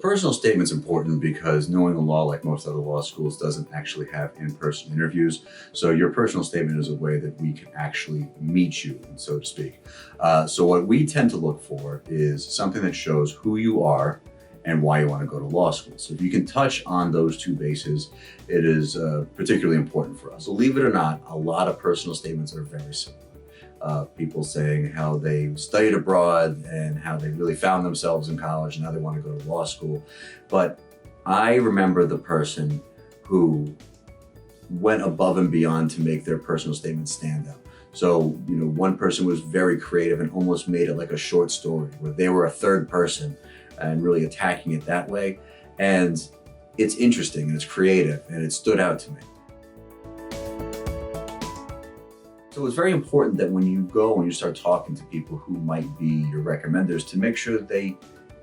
personal statement's important because knowing the law, like most other law schools, doesn't actually have in-person interviews. So your personal statement is a way that we can actually meet you, so to speak. So what we tend to look for is something that shows who you are and why you want to go to law school. So if you can touch on those two bases, it is particularly important for us. Believe it or not, a lot of personal statements are very similar. People saying how they studied abroad and how they really found themselves in college and now they want to go to law school. But I remember the person who went above and beyond to make their personal statement stand out. So, one person was very creative and almost made it like a short story where they were a third person and really attacking it that way. And it's interesting and it's creative and it stood out to me. So it's very important that when you go and you start talking to people who might be your recommenders to make sure that they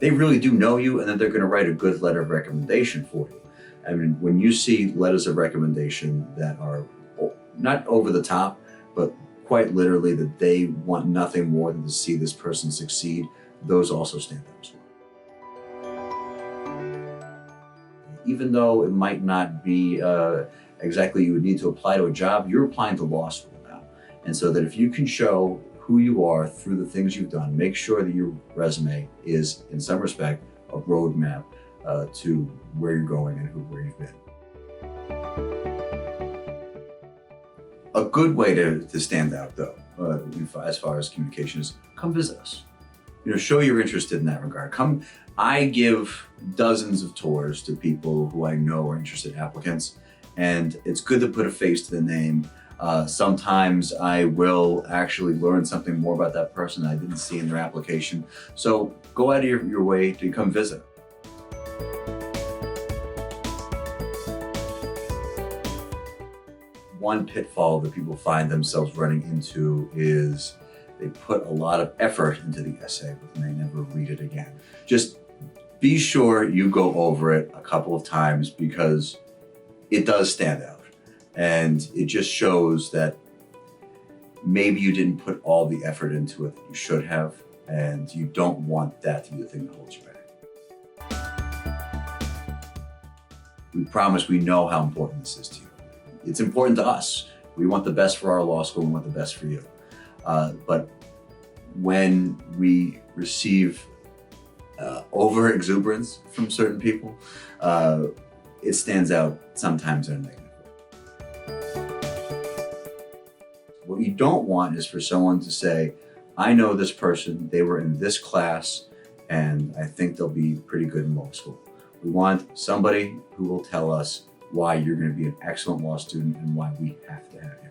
really do know you and that they're going to write a good letter of recommendation for you. I mean, when you see letters of recommendation that are not over the top, but quite literally that they want nothing more than to see this person succeed, those also stand out as well. Even though it might not be exactly you would need to apply to a job, you're applying to law school. And so that if you can show who you are through the things you've done, make sure that your resume is, in some respect, a roadmap to where you're going and where you've been. A good way to stand out, though, as far as communication is, come visit us. Show you're interested in that regard. I give dozens of tours to people who I know are interested applicants, and it's good to put a face to the name. Sometimes I will actually learn something more about that person that I didn't see in their application. So go out of your way to come visit. One pitfall that people find themselves running into is they put a lot of effort into the essay, but then they never read it again. Just be sure you go over it a couple of times because it does stand out. And it just shows that maybe you didn't put all the effort into it that you should have, and you don't want that to be the thing that holds you back. We promise we know how important this is to you. It's important to us. We want the best for our law school, we want the best for you. But when we receive over-exuberance from certain people, it stands out sometimes in a negative. What you don't want is for someone to say, I know this person, they were in this class, and I think they'll be pretty good in law school. We want somebody who will tell us why you're going to be an excellent law student and why we have to have you.